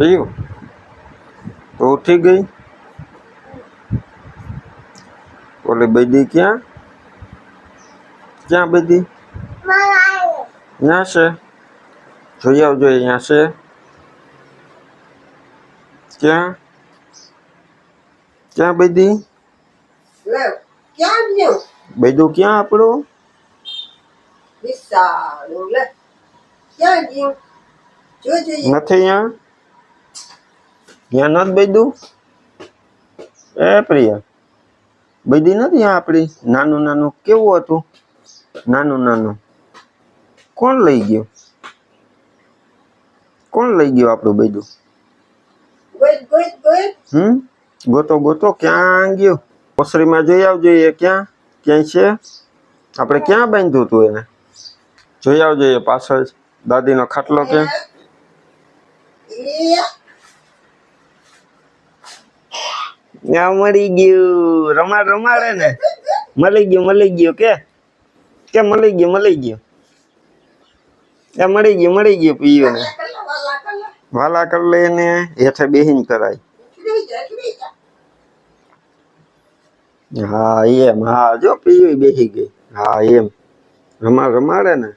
પીયું તો ઉઠી ગઈ. ઓલી બેદી ક્યાં ક્યાં બેદી ત્યાં છે. જોઈ આવજો અહીંયા છે. ક્યાં ક્યાં બેદી બેદું ક્યાં આપણું નથી અહીંયા ત્યાં નથી બેદું. એ પ્રિયા બેદી નથી આપણી. નાનું નાનું કેવું હતું. નાનું નાનું કોણ લઈ ગયું. કોણ લઈ ગયું આપણું બેદું. ગોતો ગોતો ક્યાં ગયું. ઓસરીમાં જોઈ આવજો. એ ક્યાં ક્યાંય છે. આપણે ક્યાં બાંધ્યું હતું એને. જોઈ આવજો એ પાછળ દાદીનો ખાટલો ક્યાં. ત્યાં મળી ગયું. રમાડ રમાડે ને. મળી ગયું કે મળી ગયું. એ મળી ગયું પીયું ને. વાલા કર લે ને. હેઠે બેહીને કરાય. હા એમ. હા જો પીયું બેહી ગઈ. હા એમ રમાડે ને.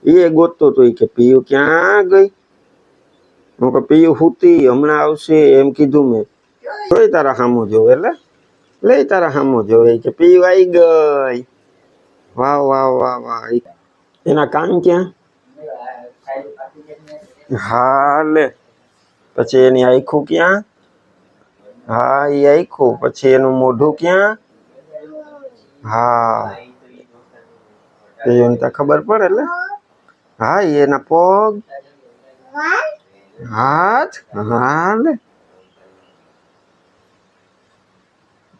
એ ગોતતો તો કે પીયું ક્યાં ગઈ. હું કે પીયું હુતી હમણાં આવશે એમ કીધું મેં. જોઈ તારા સામું જોવે એટલે લઈ તારા સામું જોવે કે પીયું આવી ગઈ. વાહ વાહ વાહ વાહ. એના કાન ક્યાં. હા લે. પછી એની આખું ક્યાં. હા એ આખું. પછી એનું મોઢું ક્યાં. હા એને ખબર પડે એટલે. હા એના પગ હાથ. હા લે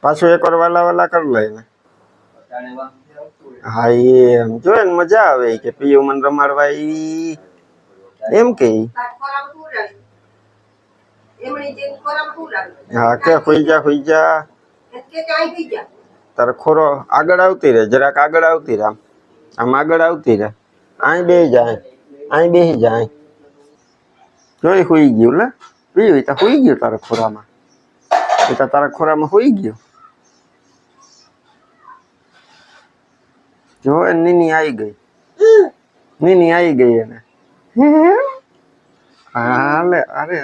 પાછું એક વાર વાલા કરી લે ને. હા એમ જોયે ને મજા આવે કે પીયું મને રમાડવા એમ કે. હા કે હોઈ જા. તારે ખોરો આગળ આવતી રે. જરાક આગળ આવતી રે. આમ આગળ આવતી રે. અહીં બેહી જાય. જોઈ હુઈ ગયું લે. પીયું તો હુઈ ગયું તારા ખોરામાં. તારા ખોરામાં હુઈ ગયું. જો નીની આવી ગઈ એને. હાલે અરે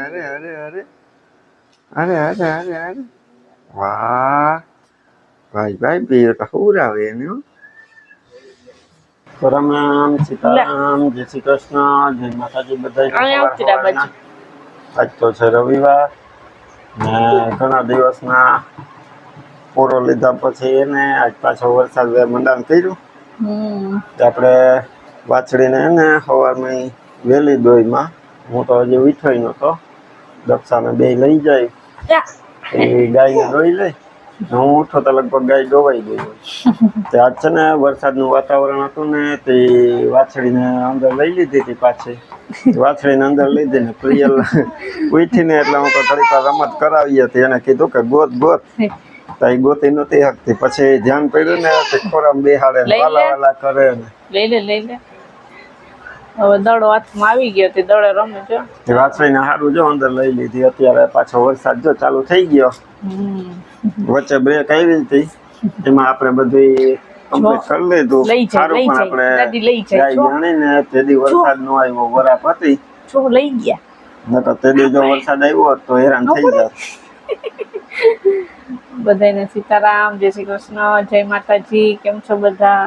વાહ ભાઈ પીયું તો હુરાવે એને. રામ સીતારામ. જય શ્રી કૃષ્ણ. જય માતાજી. બધા આજ તો છે રવિવાર ને ઘણા દિવસના પૂરો લીધા પછી એને આજ પાછો વરસાદ મંડાણ કર્યું. આપણે વાછડીને એને સવારમાં વહેલી દોઈમાં. હું તો હજી ઉઠ્યો નતો. દક્ષાને બે લઈ જાય એ ગાયને દોઈ લઈ. હું ઉઠો તો લગભગ ગાય દોવાઈ ગઈ હોય. આજ છે ને વરસાદનું વાતાવરણ હતું ને તે વાછડીને અંદર લઈ લીધી હતી. પાછી વાછડીને અંદર લીધી ને પ્રિયલ ઉઠીને એટલે હું તો ઘડીક રમત કરાવી હતી. એને કીધું કે ગોત તો એ ગોતી નથી શકતી. પછી ધ્યાન પડ્યું ને ખોરામાં બેહાડે વાલા કરે ને. લઈ લે હવે દડો હાથમાં આવી ગયો. તે દડે રમે જો. વાછડીને હારું જો અંદર લઈ લીધી. અત્યારે પાછો વરસાદ જો ચાલુ થઈ ગયો. વચ્ચે બ્રેક આવી હતી. એમાં આપણે બધી કમ્પ્લીટ કરી લીધું. સારું પણ આપણે ગાય જાણીને તેદી વરસાદ નો આવ્યો. વરાપ હતી લઈ ગયા. નકર તેદી જો વરસાદ આવ્યો હોત તો હેરાન થઈ જાત. બધાને સીતારામ. જય શ્રી કૃષ્ણ. જય માતાજી. કેમ છો બધા.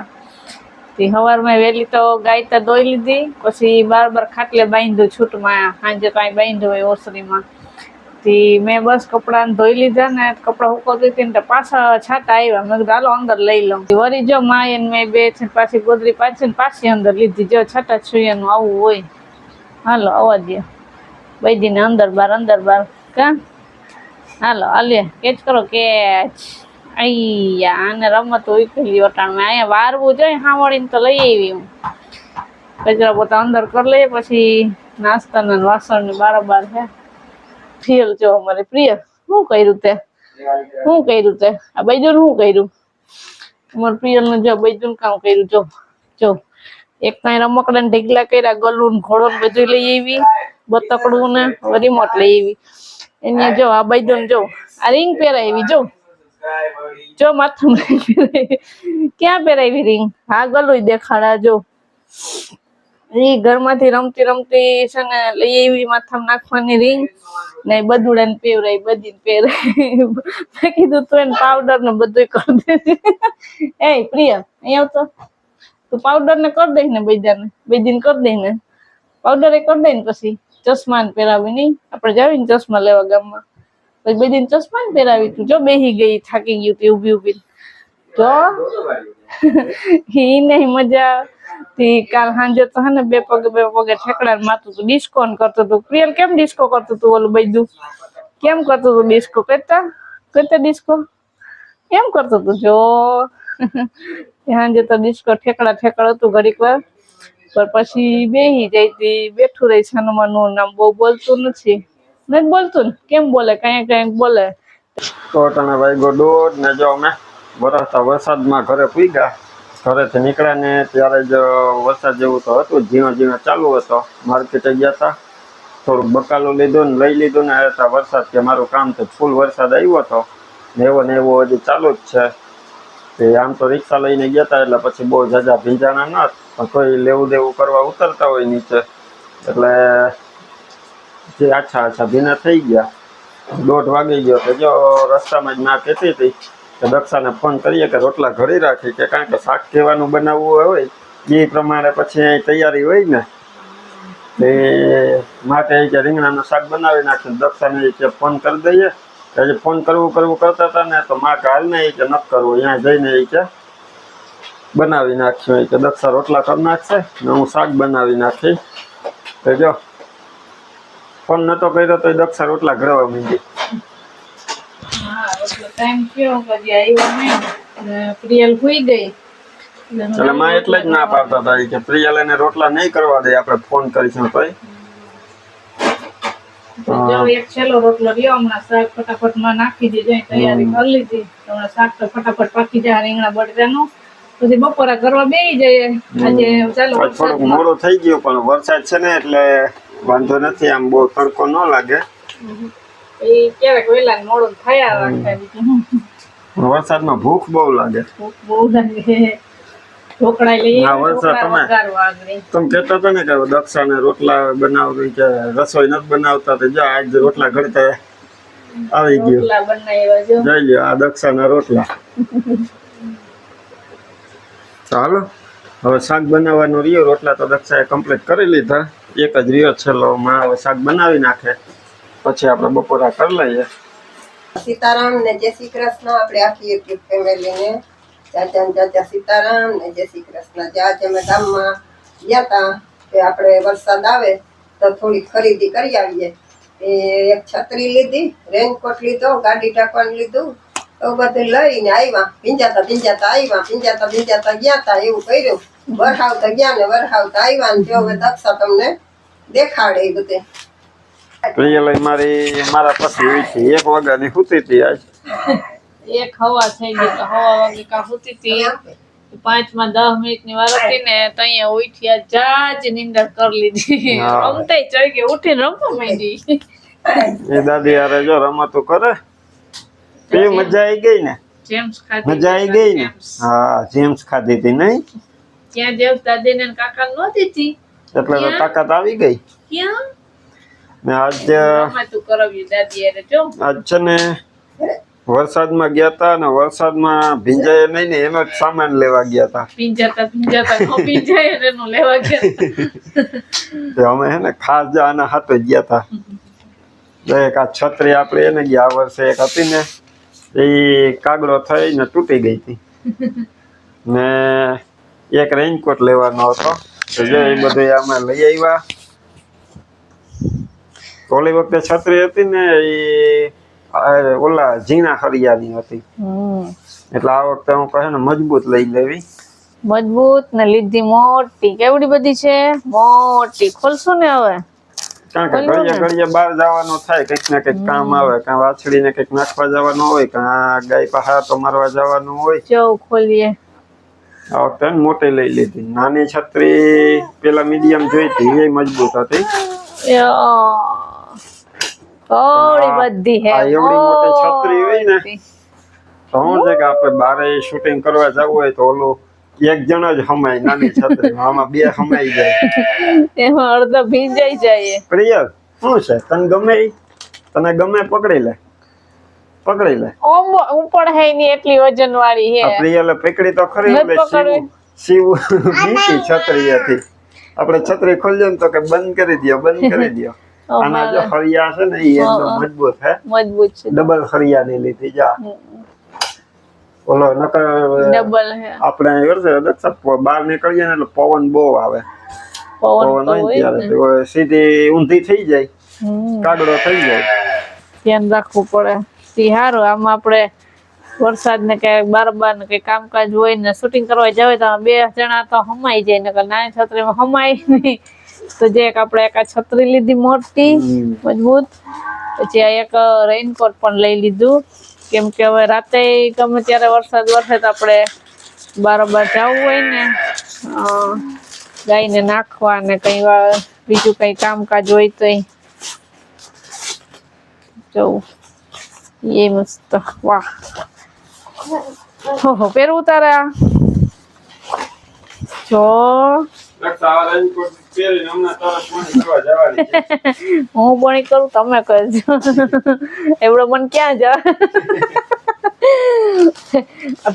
સવારમાં વહેલી તો ગાય તો દોઈ લીધી. પછી બાર ખાટલે બાંધ્યું છૂટમાં. સાંજે કાંઈ બાંધ્યું હોય ઓસરીમાં. મેં બસ કપડાં ધોઈ લીધા ને કપડાં સુકવતી હતી ને પાછા છાટા આવ્યા. મેં કીધું હાલો અંદર લઈ લઉં. વળી જો માય ને મેં બે છે પાછી ગોદરી પાછી અંદર લીધી. જો છાટા છુયાનું આવું હોય. હાલો આવવા દે. બૈદીને અંદર બાર કા. હાલો આલે કેચ કરો કેચ. અહીંયા આને રમત ઉકેલી વટાણમાં. અહીંયા વારવું જોઈએ સાંભળીને તો લઈ આવી હું. કચરા પોતા અંદર કરી લઈએ. પછી નાસ્તાના વાસણ ને બારોબાર છે. પ્રિયલ જો અમારે પ્રિયલ શું કર્યું તે. આ બૈજુન શું કર્યું. અમારે પ્રિયલ ને જો બૈજુન કામ કર્યું. જો એક કઈ રમકડા ને ઢીકલા કર્યા. ગલું ઘોડો ને બધું લઈ આવી. બતકડું ને રિમોટ લઈ આવી એને જો આ બૈદો જો આ રિંગ પહેરાવી જો માથું ક્યાં પહેરાવી રિંગ હા ગલું દેખાડા જો એ ઘરમાંથી રમતી રમતી છે ને લઈ આવી માથામાં નાખવાની રિંગ ને બધું પહેરાય બધી પહેરાય મેં કીધું તું એને પાવડર ને બધું કરી દે એ પ્રિયા અહીંયા તો તું પાવડર ને કરી દઈ ને બેદીને કરી દઈ ને પાવડર એ કરી દઈ ને પછી ચશ્મા ને પહેરાવી નહીં આપણે જાવી ને ચશ્મા લેવા ગામમાં પછી બેદીને ચશ્મા ને પહેરાવી તું જો બેહી ગઈ થાકી ગયું તી ઊભી ઊભી જો ઈ નહીં મજા થી કાલ સાંજે તો હે ને બે પગે ઠેકડા માતું તું ડિસ્કો કરતો તું પ્રિયલ કેમ ડિસ્કો કરતું તું ઓલું બધું કેમ કરતું તું ડિસ્કો કરતા ડિસ્કો કેમ કરતું તું જો સાંજે તો ડિસ્કો ઠેકડા હતું ઘડીક વાર પણ પછી બેહી જઈતી બેઠું રહી છાનુમાનું નામ બહુ બોલતું નથી બોલતું ને કેમ બોલે કઈ બોલે તો તને ભાઈ ગોડોડ ને જો અમે વરસતા વરસાદમાં ઘરે પૂગ્યા ઘરેથી નીકળ્યા ને ત્યારે જ વરસાદ જેવું તો હતું ઝીણો ઝીણો ચાલુ હતો માર્કેટે ગયા હતા થોડુંક બકાલું લીધું ને લઈ લીધું ને હતા વરસાદ કે મારું કામ તો ફૂલ વરસાદ આવ્યો હતો ને એવો હજી ચાલુ જ છે તે આમ તો રિક્ષા લઈને ગયા હતા એટલે પછી બહુ ઝાઝા ભીંજાણા ન પણ કોઈ લેવું દેવું કરવા ઉતરતા હોય નીચે એટલે જે આછા ભીના થઈ ગયા 1:30 વાગી ગયો તો જો રસ્તામાં જ ના કહેતી હતી કે દક્ષાને ફોન કરીએ કે રોટલા ઘડી રાખી કે કારણ કે શાક કહેવાનું બનાવવું હોય એ પ્રમાણે પછી અહીં તૈયારી હોય ને તે માટે કે રીંગણાનું શાક બનાવી નાખ્યું દક્ષાને કે ફોન કરી દઈએ હજી ફોન કરવું કરતા હતા ને તો માં કે હાલ ને કે નથી કરવું અહીંયા જઈને એ કે બનાવી નાખ્યું કે દક્ષા રોટલા કરી નાખશે ને હું શાક બનાવી નાખી તો જો ફોન નતો કર્યો તો દક્ષા રોટલા ઘડવા માંડી ટાઈમ થયો પછી આવ્યો નહીં પ્રિયલ સુઈ ગઈ એટલે માં એટલે જ ના પાડતા હતા કે પ્રિયલ એને રોટલા નહીં કરવા દે આપણે ફોન કરીશું તોય જો એક છેલ્લો રોટલો રહ્યો હમણાં શાક ફટાફટ માં નાખી દીધો તૈયારી કરી લીધી હમણાં શાક તો ફટાફટ પાકી જાય રીંગણા બટેટાનું પછી બપોરા કરવા બેસી જઈએ આજે ચાલો થોડુંક મોડું થઈ ગયું પણ વરસાદ છે ને એટલે વાંધો નથી આમ બહુ તડકો ન લાગે એ ક્યારેક વેલા મોડું થયા રાખે વરસાદમાં ભૂખ બહુ લાગે બહુ લાગે ઢોકળા લઈએ તમે કહેતા હતા ને કે દક્ષાને રોટલા બનાવવી કે રસોઈ નથી બનાવતા તો જા આજ રોટલા ઘડતા આવી ગયો જઈ લ્યો આ દક્ષાના રોટલા ચાલો હવે શાક બનાવવાનું રહ્યો રોટલા તો દક્ષાએ કમ્પ્લીટ કરી લીધા એક જ રહ્યો છેલ્લો માં હવે શાક બનાવી નાખે પછી આપણે બપોરા કરી લઈએ સીતારામ ને જય શ્રી કૃષ્ણ આપણે આખી યુટ્યુબ ફેમિલીને ચાચા સીતારામ ને જય શ્રી કૃષ્ણ આજે અમે ગામમાં ગયા હતા કે આપણે વરસાદ આવે તો થોડી ખરીદી કરી આવીએ એક છત્રી લીધી રેનકોટ લીધો ગાડી ઢાંકવાનું લીધું એવું બધું લઈને આવ્યા ભીંજાતા આવ્યા ગયા હતા એવું કર્યું વરહાવતા ગયા ને વરહાવતા આવ્યા ને જો હવે દક્ષા તમને દેખાડે એ બધે પ્રિયલ મારા પાસે એવી છે 1 વાગ્યાની સૂતી હતી આજ એક હવા થઈ ગઈ તો હવા વાગે કા સૂતી હતી 5 માં 10 મિનિટની વાર હતી ને તો અહીંયા ઉઠ્યા જાજ નીંદર કરી લીધી રમતા ચડી ગઈ ઉઠીને રમવા માંડી એ દાદી યાર જો રમતું કરે તે મજા આવી ગઈ ને જેમ્સ ખાધી મજા આવી ગઈ ને હા જેમ્સ ખાધી હતી નહીં ત્યાં જેમ્સ દાદી ને કાકા નહોતી હતી એટલે તો તાકાત આવી ગઈ ક્યાં ને આજ છે ને વરસાદમાં ગયા હતા ને વરસાદમાં ભીંજાય નહીં ને એનો જ સામાન લેવા ગયા હતા અમે હે ને ખાસ આના હાથે જ ગયા હતા એક આ છત્રી આપણે એને ગયા વર્ષે એક હતી ને એ કાગડો થઈને તૂટી ગઈ હતી ને એક રેઇનકોટ લેવાનો હતો તો જો એ બધું અમે લઈ આવ્યા ઓલી વખતે છત્રી હતી ને એ ઓલા ઝીણા હરિયાની હતી એટલે આ વખતે હું કહે ને મજબૂત લઈ લેવી મજબૂત ને લીધી મોટી કેવડી બધી છે મોટી ખોલશું ને હવે કારણ કે ઘડીએ બહાર જવાનું થાય કંઈક ને કંઈક કામ આવે કાં વાછડીને કંઈક નાખવા જવાનું હોય કાં ગાય પહાડ તો મારવા જવાનું હોય જો ખોલીએ આ વખતે મોટી લઈ લીધી નાની છત્રી પેલા મીડિયમ જોઈ હતી એ મજબૂત હતી થોડી બધી હે આ એવડી મોટી છત્રી હોય ને મોટી. તો શું છે કે આપણે બારે શૂટિંગ કરવા જવું હોય તો ઓલું એક જણ જ હમાય નાની છત્રી આમાં બે હમાઈ જાય. એમાં અડધો ભીંજાઈ જાય. પ્રિયલ શું છે તને ગમે પકડી લે ઓમ ઉપર હે ની એટલી વજન વાળી હે. આ પ્રિયલે પકડી તો ખરી નથી એટલે પકડવી. શિવ બીજી છત્રી હતી. આપણે છત્રી ખોલીએ ને તો કે બંધ કરી દ્યો આના જો ખરિયા છે ને એ એકદમ મજબૂત હે, મજબૂત છે. ડબલ ખરિયાની લીધી જા. ઓલો નકર ડબલ હે. આપણે બહાર નીકળીએ ને એટલે પવન બહુ આવે. પવન પવન તો હોય હોય ત્યારે ને. તો સીધી ઊંધી થઈ જાય, કાગડો થઈ જાય. ધ્યાન રાખવું પડે. થી હારું આમાં આપણે વરસાદ ને કઈ બાર ને કઈ કામકાજ હોય ને શૂટિંગ કરવા જાવ તો બે જણા તો હમાઈ જાય નકર નાની છત્રીમાં હમાય નહીં. તો જે આપણે એક આ છત્રી લીધી મોટી મજબૂત, પછી આ એક રેઇનકોટ પણ લઈ લીધું કેમ કે હવે રાતે ગમે ત્યારે વરસાદ વરસે તો આપણે બાર જવું હોય ને ગાયને નાખવા ને કઈ બીજું કઈ કામકાજ હોય તો જવું. એ મસ્ત. વાહ હો પહેરવું તારે આ જો હું પણ કરું તમે કરજો. એવડો મને ક્યાં જા.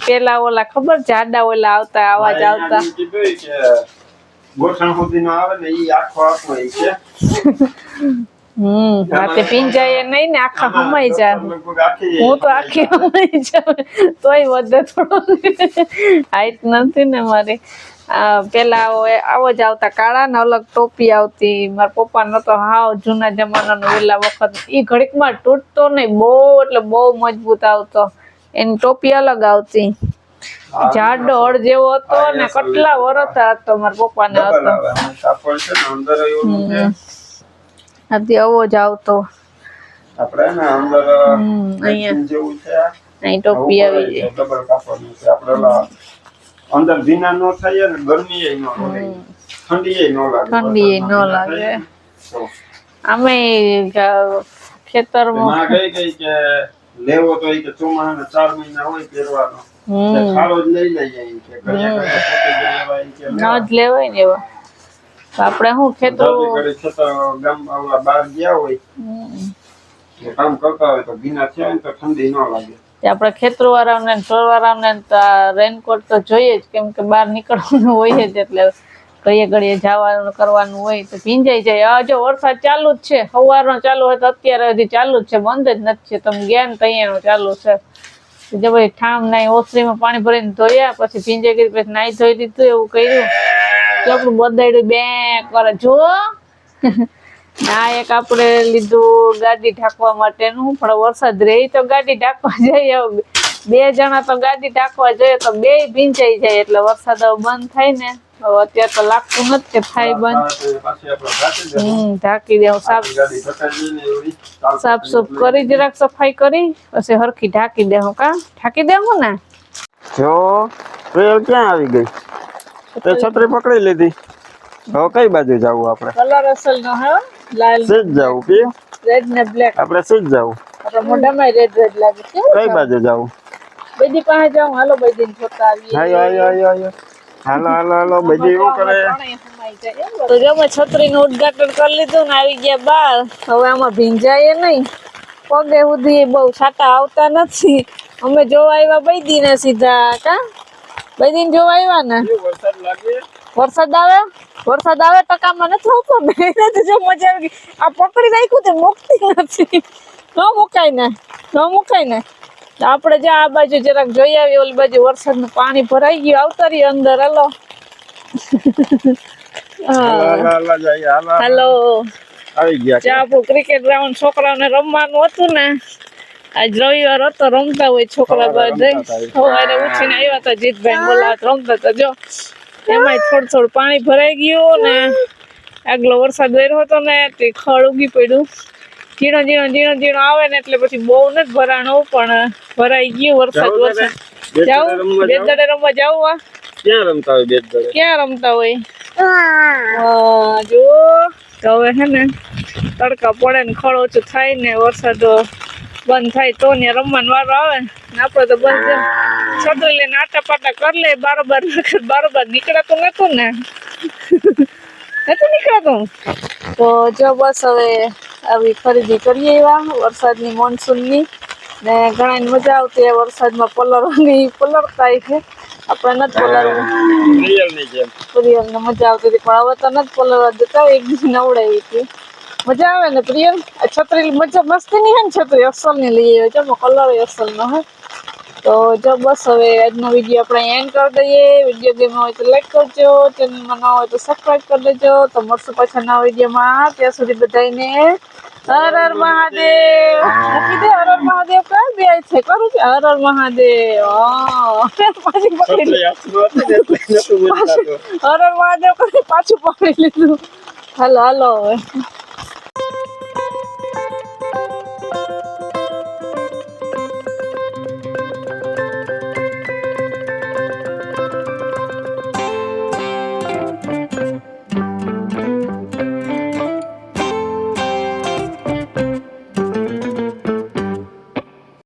પેલા ઓલા ખબર જાડા ઓલા આવતા અવાજ આવતા ગોઠણ સુધીનો આવે ને ઈ આખો આખો ઈ છે. રાતે પીંજાય નહીં ને આખા હમાઈ જાય. લગભગ આખી હું તો આખી હમાઈ જાઉં તોય વધે થોડો. હાઈટ નથી ને મારી. પેલા આવો જ આવતા કાળા ને અલગ ટોપી આવતી. મારા પપ્પા નતો હાવ જૂના જમાનાનો ઓલા વખત ઈ ઘડીકમાં તૂટતો નહીં બહુ એટલે બહુ મજબૂત આવતો. એની ટોપી અલગ આવતી. જાડો હળ જેવો હતો ને કેટલા વરસ હતો મારા પપ્પા ને હતો. આથી આવો જ આવતો. આપણે ને અંદર અહીંયા જેવું છે અહીં ટોપી આવી જાય. ડબલ કાપડનું છે. આપણે અંદર ભીના નો થાય ને ગરમી નો લાગે, ઠંડી નો લાગે. ઠંડી ન લાગે. અમે ખેતરમાં માં ગઈ કે લેવો તો ઈ કે ચોમાસાના 4 મહિના હોય પહેરવાનો. ખાડો જ લઈ લઈએ ઈ કે ઘડિયા લેવાય ઈ કે ન જ લેવાય ને એવા. આપણે શું ખેતરો ગામ બહાર ગયા હોય કામ કરતા હોય તો ભીના થયા હોય ને તો ઠંડી ન લાગે. આપણે ખેતરો વાળાને ઢોરવાળાને રેનકોટ તો જોઈએ જ કેમ કે બહાર નીકળવાનું હોય જ એટલે ઘડીએ જવાનું કરવાનું હોય તો ભીંજાઈ જાય. જો વરસાદ ચાલુ જ છે સવારનો ચાલુ હોય તો અત્યારે હજી ચાલુ જ છે, બંધ જ નથી. તમે ગયા ને તૈયાર ચાલુ છે. જે ભાઈ ઠામ નાઈ ઓસરીમાં પાણી ભરીને ધોયા પછી ભીંજાઈ ગઈ પછી નાઈ ધોઈ દીધું એવું કર્યું. આપણું બધાડું બે કરે જો. આ એક આપણે લીધું ગાડી ઢાંકવા માટેનું પણ વરસાદ રહે તો ગાડી ઢાંકવા જઈએ. બે જણા તો ગાડી ઢાંકવા જઈએ તો બે ભીંજાઈ જાય એટલે વરસાદ હવે બંધ થાય ને અત્યારે તો લાગતું નથી કે થાય બંધ. ઢાંકી દેવું સાફ સુફ કરી જરાક સફાઈ કરી પછી હરખી ઢાંકી દેવું. ઢાંકી દેવું ને જો ક્યાં આવી ગઈ તે છત્રી પકડી લીધી. હવે કઈ બાજુ જવું આપણે? કલર અસલ નો હે લાલ સીધ જવું કે રેડ ને બ્લેક. આપણે સીધ જવું. આપણા મોઢામાં રેડ લાગે છે. કઈ બાજુ જવું? બેદી પાસે જાઉં. હાલો બેદી જોતા આવીએ. હાલો બધી એવું કરે. તો જો મેં છત્રીનું ઉદ્ઘાટન કરી લીધું ને આવી ગયા બહાર. હવે આમાં ભીંજાય નહીં. પગે સુધી બહુ છાટા આવતા નથી. અમે જોવા આવ્યા બેદી ને સીધા બેદી ને જોવા આવ્યા ને વરસાદ આવે ટકામાં નથી આવતો ને જો મજા આવી ગઈ. આ પકડી રાખ્યું તે મૂકતી નથી. ન મુકાય ને આપણે જો આ બાજુ જરાક જોઈ આવીએ. ઓલી બાજુ વરસાદનું પાણી ભરાઈ ગયું. આવતા રહી અંદર. હાલો આવી ગયા. આપણું ક્રિકેટ ગ્રાઉન્ડ છોકરાઓને રમવાનું હતું ને આજ રવિવાર હતો. રમતા હોય છોકરા બધા. સવારે ઉઠીને આવ્યા હતા જીતભાઈ બોલાવત રમતા હતા. જો એમાં થોડું પાણી ભરાઈ ગયું ને આગલો વરસાદ વેરો હતો ને તે ખડ ઉગી પડ્યું. ઝીણો આવે ને એટલે પછી બહુ નથી ભરાણું પણ ભરાઈ ગયું. વરસાદ જાવું બેદડે રમવા જાવું. ક્યાં રમતા હોય જો તો હવે હે ને તડકા પડે ને ખળ ઓછું થાય ને વરસાદ બંધ થાય તો ને રમવાનો વારો આવે ને આપણે તો બંધ છત્રી લઈને આટા પાટા કરી લે બારોબાર નીકળાતું નતું ને નતું નીકળાતું તો જો બસ હવે આવી ખરીદી કરીએ એવા વરસાદની મોનસૂનની ને ઘણાને મજા આવતી હોય વરસાદમાં પલળવાની પલળતા છે આપણે નથી પલળવું રિયલની જેમ પ્રિયલને મજા આવતી હતી પણ હવે તો નથી પલળવા દેતા એક દિવસ નવડાવી હતી મજા આવે ને પ્રિયલ આ છત્રી મજા મસ્તી ની હે ને છત્રી અસલની લઈ આવ્યો છે કલર અસલનો હે તો જો બસ હવે આજનો વિડીયો આપણે એન્ડ કરી દઈએ વિડીયો ગેમ હોય તો લાઈક કરજો ચેનલમાં ન હોય તો સબસ્ક્રાઈબ કરી દેજો તો મળશું પાછા નવા વિડીયોમાં ત્યાં સુધી બધાને હર હર મહાદેવ મૂકી દે હર હર મહાદેવ કઈ બે છે કરું છે હર હર મહાદેવ પાછી પકડી છત્રી હાથમાં હતી ને એટલે નતું મજા આવતું. હર હર મહાદેવ કરી પાછું પકડી લીધું હાલો હાલો હવે